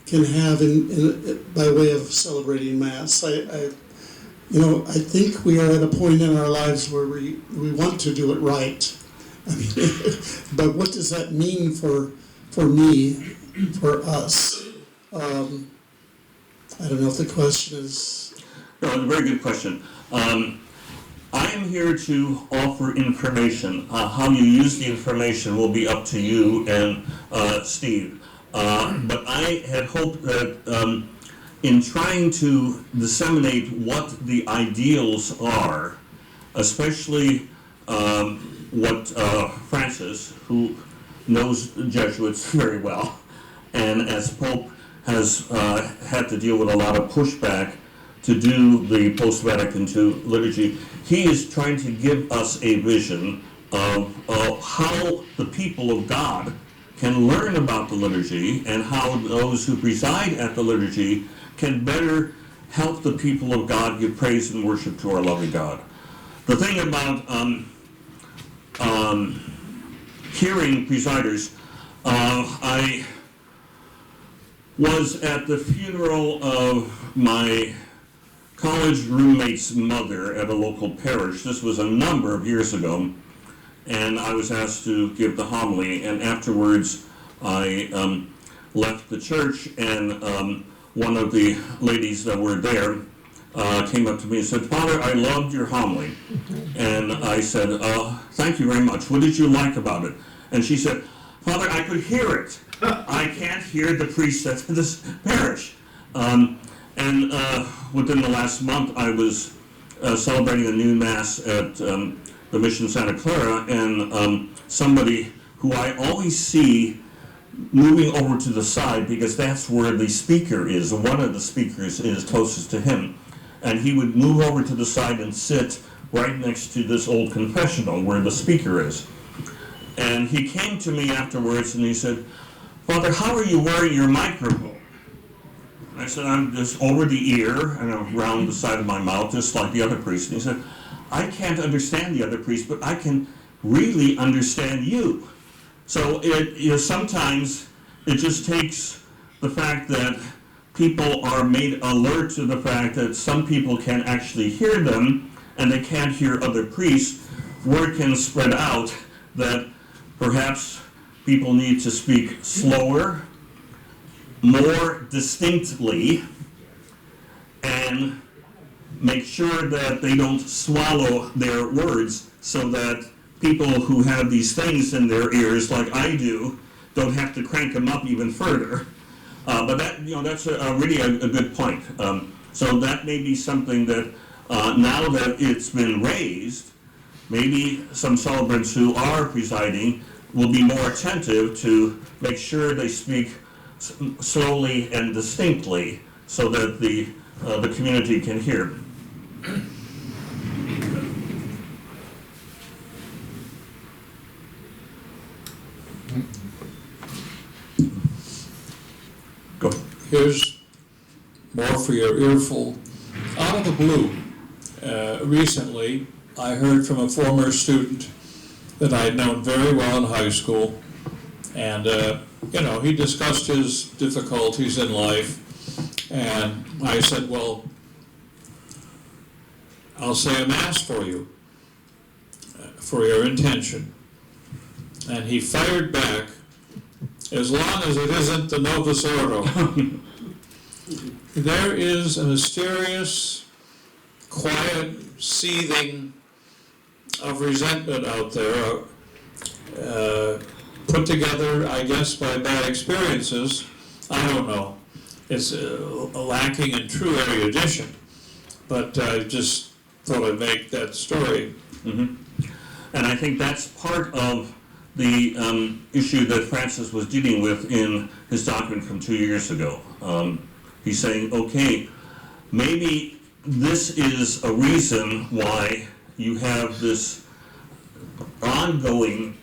can have by way of celebrating Mass. I think we are at a point in our lives where we want to do it right. I mean, but what does that mean for me, for us? I don't know if the question is... No, it's a very good question. I am here to offer information. How you use the information will be up to you and Steve. But I had hoped that in trying to disseminate what the ideals are, especially what Francis, who knows Jesuits very well, and as Pope has had to deal with a lot of pushback to do the post-Vatican II liturgy, he is trying to give us a vision of how the people of God can learn about the liturgy and how those who preside at the liturgy can better help the people of God give praise and worship to our loving God. The thing about hearing presiders, I was at the funeral of my college roommate's mother at a local parish. This was a number of years ago, and I was asked to give the homily, and afterwards I left the church, and one of the ladies that were there came up to me and said, "Father, I loved your homily." And I said, "Thank you very much. What did you like about it?" And she said, "Father, I could hear it. I can't hear the priest at this parish." And within the last month, I was celebrating a new Mass at the Mission Santa Clara, and somebody who I always see moving over to the side, because that's where the speaker is, one of the speakers is closest to him, and he would move over to the side and sit right next to this old confessional where the speaker is. And he came to me afterwards and he said, "Father, how are you wearing your microphone?" I said, "I'm just over the ear and around the side of my mouth, just like the other priest." And he said, "I can't understand the other priest, but I can really understand you." So sometimes it just takes the fact that people are made alert to the fact that some people can actually hear them and they can't hear other priests. Word can spread out that perhaps people need to speak slower, more distinctly, and make sure that they don't swallow their words, so that people who have these things in their ears, like I do, don't have to crank them up even further. But that's really a good point. So that may be something that now that it's been raised, maybe some celebrants who are presiding will be more attentive to make sure they speak slowly and distinctly so that the community can hear. Go. Here's more for your earful. Out of the blue, recently I heard from a former student that I had known very well in high school, and he discussed his difficulties in life, and I said, "Well, I'll say a Mass for you, for your intention." And he fired back, "As long as it isn't the Novus Ordo." There is a mysterious, quiet seething of resentment out there, put together, I guess, by bad experiences. I don't know. It's lacking in true erudition, but I just thought I'd make that story. Mm-hmm. And I think that's part of the issue that Francis was dealing with in his document from 2 years ago. He's saying, okay, maybe this is a reason why you have this ongoing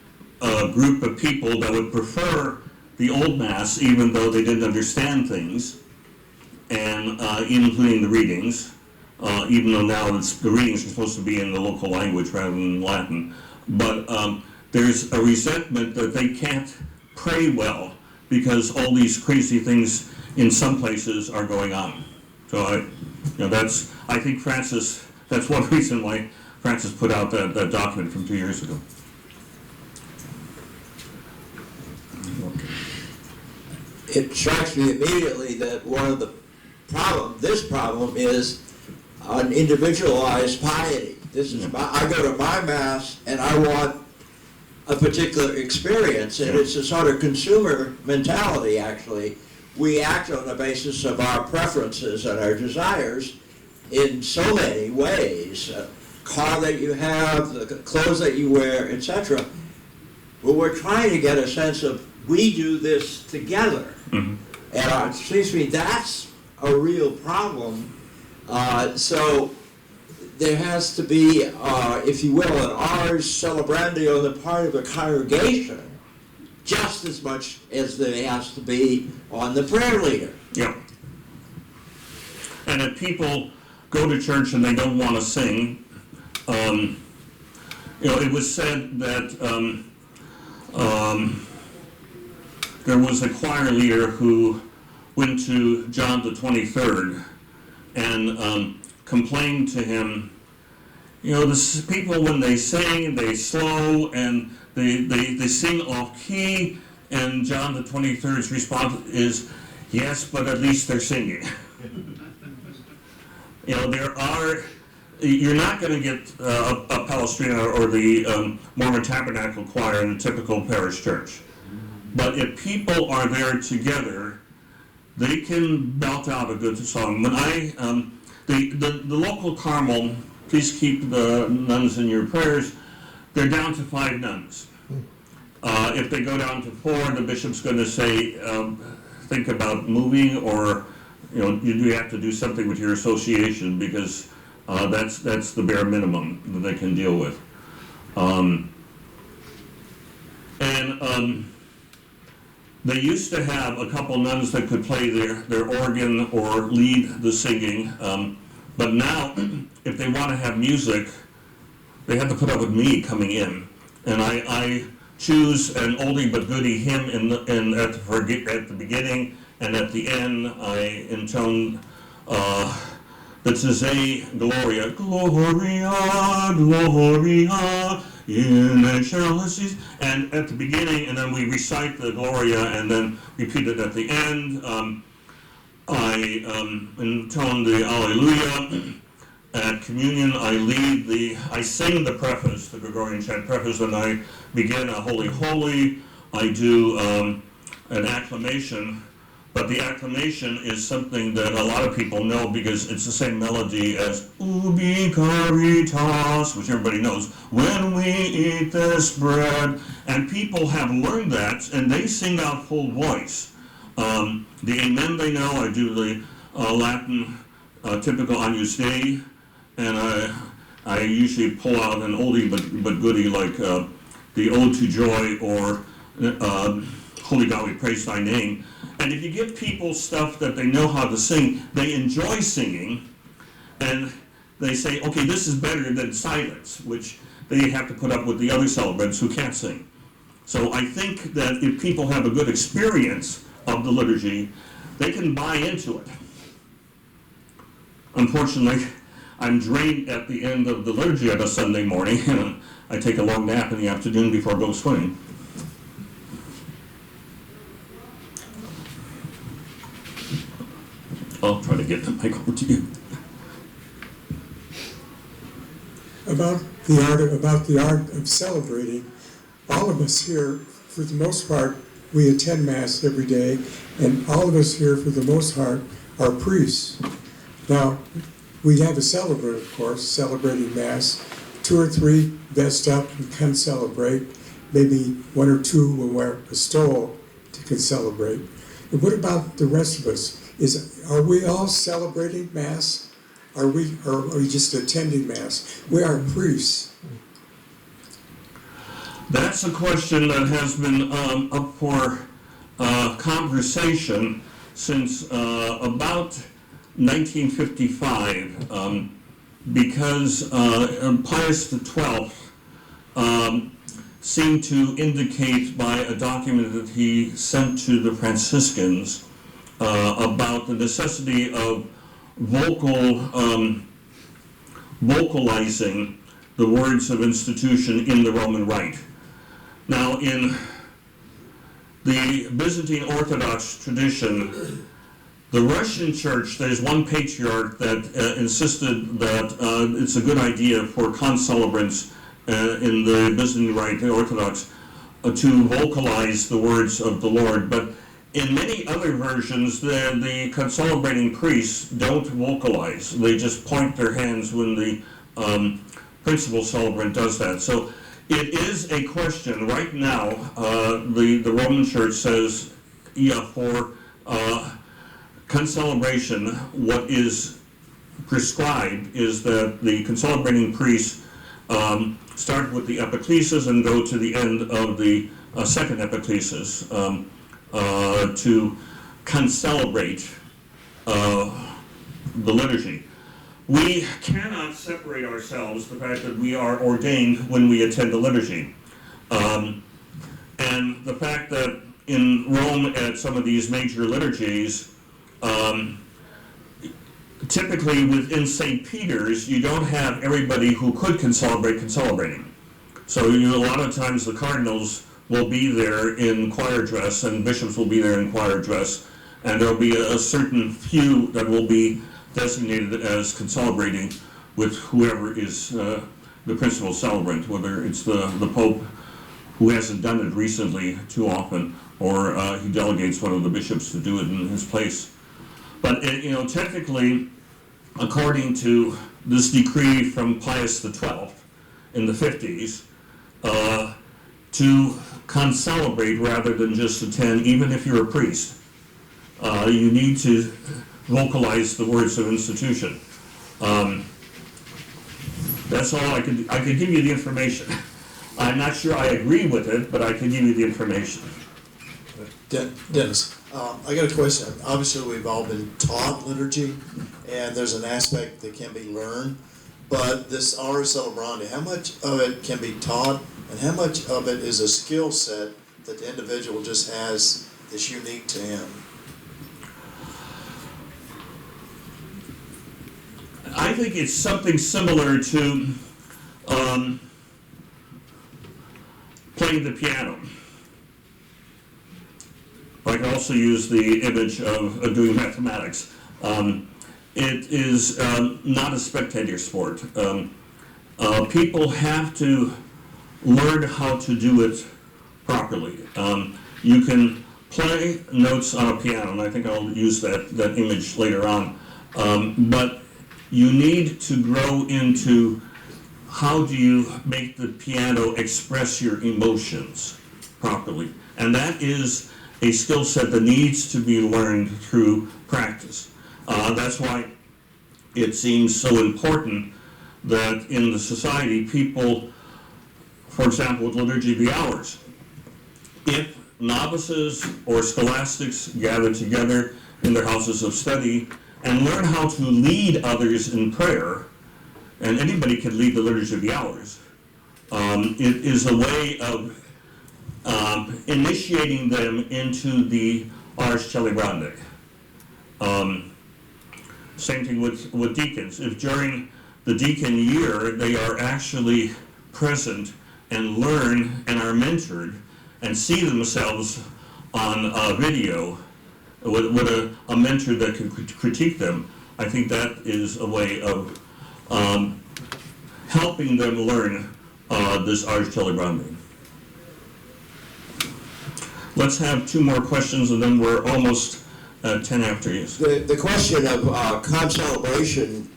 group of people that would prefer the old Mass, even though they didn't understand things, and including the readings, even though now the readings are supposed to be in the local language rather than Latin. But there's a resentment that they can't pray well because all these crazy things in some places are going on. So I think Francis, that's one reason why Francis put out that document from 2 years ago. It strikes me immediately that one of the this problem is an individualized piety. This is I go to my Mass and I want a particular experience, and it's a sort of consumer mentality, actually. We act on the basis of our preferences and our desires in so many ways. Car that you have, the clothes that you wear, etc. But we're trying to get a sense of, we do this together. Mm-hmm. And it seems to me that's a real problem. So there has to be, if you will, an ars celebrandi on the part of the congregation, just as much as there has to be on the prayer leader. Yeah. And if people go to church and they don't want to sing, it was said that there was a choir leader who went to John the 23rd and complained to him, the people when they sing, they slow and they sing off key, and John the 23rd's response is, yes, but at least they're singing. You're not going to get a Palestrina or the Mormon Tabernacle Choir in a typical parish church. But if people are there together, they can belt out a good song. When the local Carmel, please keep the nuns in your prayers, they're down to 5 nuns. If they go down to 4, the bishop's going to say, think about moving, or you do have to do something with your association, because that's the bare minimum that they can deal with. They used to have a couple nuns that could play their organ or lead the singing, but now, if they want to have music, they have to put up with me coming in, and I choose an oldie but goodie hymn at the beginning, and at the end I intone the Tze Gloria, Gloria, Gloria, in excelsis, and at the beginning, and then we recite the Gloria, and then repeat it at the end. I intone the Alleluia. At communion, I sing the preface, the Gregorian chant preface, and I begin a Holy Holy. I do an acclamation, but the acclamation is something that a lot of people know because it's the same melody as Ubi Caritas, which everybody knows, when we eat this bread. And people have learned that, and they sing out full voice. The Amen they know. I do the Latin typical Agnus Dei, and I usually pull out an oldie but goodie like the Ode to Joy or Holy God, we praise thy name. And if you give people stuff that they know how to sing, they enjoy singing, and they say, okay, this is better than silence, which they have to put up with the other celebrants who can't sing. So I think that if people have a good experience of the liturgy, they can buy into it. Unfortunately, I'm drained at the end of the liturgy on a Sunday morning, and I take a long nap in the afternoon before I go swimming. I'll try to get the mic over to you. About the art of celebrating, all of us here, for the most part, we attend Mass every day, and all of us here, for the most part, are priests. Now, we have a celebrant, of course, celebrating Mass. 2 or 3 vest up and can celebrate, maybe one or two will wear a stole to can celebrate. And what about the rest of us? Are we all celebrating Mass? Or are we just attending Mass? We are priests. That's a question that has been up for conversation since about 1955, because Pius XII seemed to indicate by a document that he sent to the Franciscans about the necessity of vocalizing the words of institution in the Roman Rite. Now, in the Byzantine Orthodox tradition, the Russian Church, there's one patriarch that insisted that it's a good idea for concelebrants in the Byzantine Rite, the Orthodox, to vocalize the words of the Lord. But in many other versions, the concelebrating priests don't vocalize. They just point their hands when the principal celebrant does that. So it is a question. Right now, the Roman Church says, for concelebration, what is prescribed is that the concelebrating priests start with the epiclesis and go to the end of the second epiclesis to concelebrate the liturgy. We cannot separate ourselves the fact that we are ordained when we attend the liturgy. And the fact that in Rome at some of these major liturgies, typically within St. Peter's, you don't have everybody who could concelebrating. So a lot of times the cardinals will be there in choir dress and bishops will be there in choir dress, and there'll be a certain few that will be designated as concelebrating with whoever is the principal celebrant, whether it's the Pope, who hasn't done it recently too often, or he delegates one of the bishops to do it in his place. But technically, according to this decree from Pius XII in the 50s, to concelebrate rather than just attend, even if you're a priest, you need to vocalize the words of institution. That's all I could give you the information. I'm not sure I agree with it, but I can give you the information. Dennis, I got a question. Obviously, we've all been taught liturgy, and there's an aspect that can be learned. But this Ars Celebrandi, how much of it can be taught, and how much of it is a skill set that the individual just has that's unique to him? I think it's something similar to playing the piano. I can also use the image of doing mathematics. It is not a spectator sport. People have to learn how to do it properly. You can play notes on a piano, and I think I'll use that image later on, but you need to grow into how do you make the piano express your emotions properly. And that is a skill set that needs to be learned through practice. That's why it seems so important that in the society people, for example, with Liturgy of the Hours, if novices or scholastics gather together in their houses of study and learn how to lead others in prayer, and anybody can lead the Liturgy of the Hours, it is a way of initiating them into the Ars Celebrandi. Same thing with deacons. If during the deacon year they are actually present and learn and are mentored and see themselves on video with a mentor that can critique them, I think that is a way of helping them learn this Ars Celebrandi. Let's have two more questions and then we're almost 10 after you. The question of concelebration,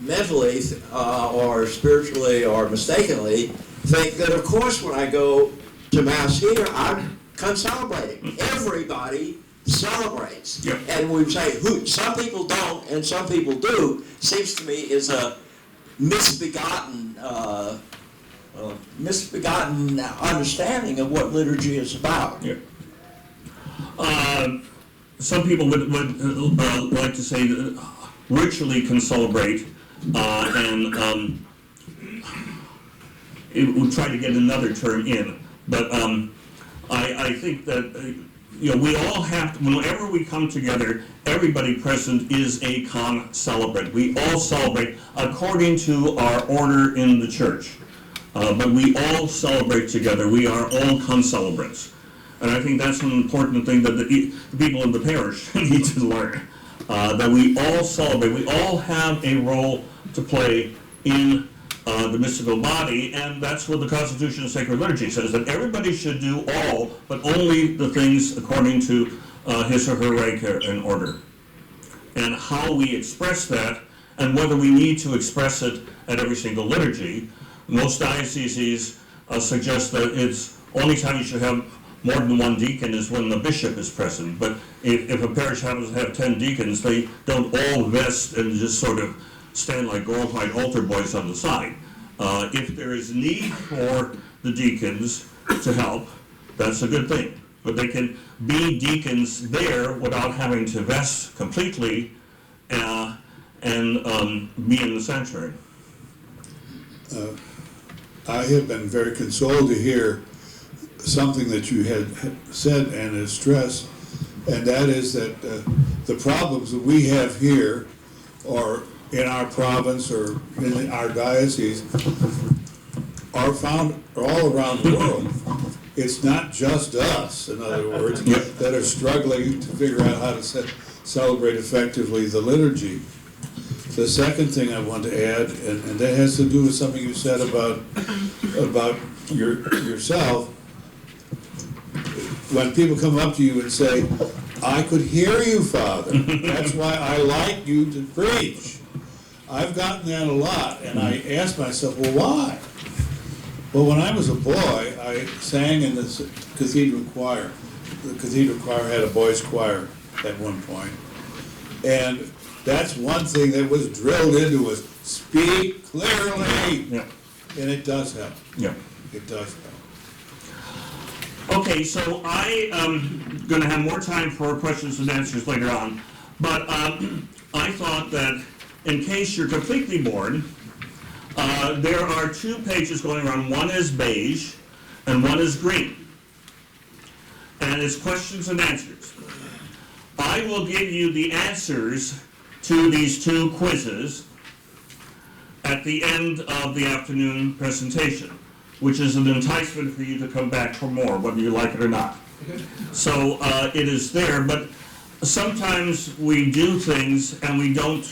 mentally or spiritually or mistakenly think that, of course, when I go to Mass here, I'm concelebrating. Everybody celebrates. Yep. And we say, some people don't and some people do, seems to me is a misbegotten understanding of what liturgy is about. Yeah. Some people would like to say that ritually can celebrate, and it would try to get another term in. But I think that we all have to, whenever we come together, everybody present is a con-celebrant. We all celebrate according to our order in the church. But we all celebrate together. We are all con-celebrants. And I think that's an important thing that the people in the parish need to learn. That we all celebrate. We all have a role to play in the mystical body, and that's what the Constitution of Sacred Liturgy says, that everybody should do all, but only the things according to his or her rank and order. And how we express that, and whether we need to express it at every single liturgy. Most dioceses suggest that it's only time you should have more than one deacon is when the bishop is present. But if a parish happens to have 10 deacons, they don't all vest and just sort of stand like glorified altar boys on the side. If there is need for the deacons to help, that's a good thing. But they can be deacons there without having to vest completely and be in the sanctuary. I have been very consoled to hear something that you had said and have stressed, and that is that the problems that we have here, or in our province or in our diocese, are found all around the world. It's not just us, in other words, that are struggling to figure out how to celebrate effectively the liturgy. The second thing I want to add, and that has to do with something you said about yourself. When people come up to you and say, "I could hear you, Father. That's why I like you to preach." I've gotten that a lot, and I ask myself, well, why? Well, when I was a boy, I sang in the cathedral choir. The cathedral choir had a boys' choir at one point, and that's one thing that was drilled into us: speak clearly. Yeah. And it does help. Yeah. It does help. Okay, so I am going to have more time for questions and answers later on, but I thought that in case you're completely bored, there are 2 pages going around. One is beige and one is green, and it's questions and answers. I will give you the answers to these 2 quizzes at the end of the afternoon presentation, which is an enticement for you to come back for more, whether you like it or not. So it is there, but sometimes we do things and we don't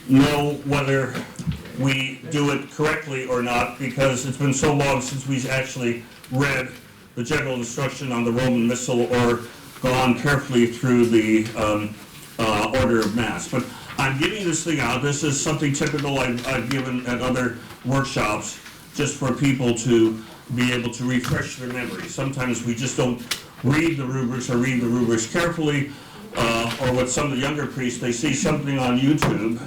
know whether we do it correctly or not, because it's been so long since we've actually read the general instruction on the Roman Missal or gone carefully through the order of Mass. But I'm giving this thing out. This is something typical I've given at other workshops, just for people to be able to refresh their memory. Sometimes we just don't read the rubrics or read the rubrics carefully, or with some of the younger priests, they see something on YouTube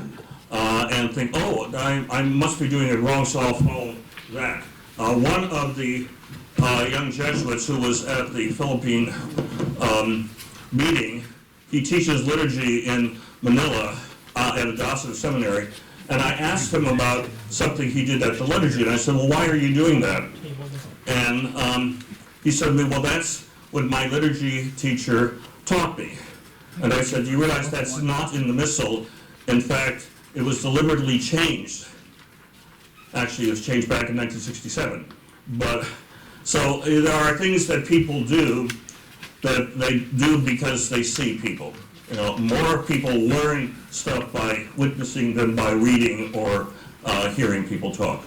and think, oh, I must be doing it wrong, so I'll follow that. One of the young Jesuits who was at the Philippine meeting, he teaches liturgy in Manila at a Dawson seminary, and I asked him about something he did at the liturgy, and I said, well, why are you doing that? And he said to me, well, that's what my liturgy teacher taught me. And I said, do you realize that's not in the Missal? In fact, it was deliberately changed. Actually, it was changed back in 1967. But, so there are things that people do that they do because they see people. You know, more people learn stuff by witnessing than by reading or hearing people talk.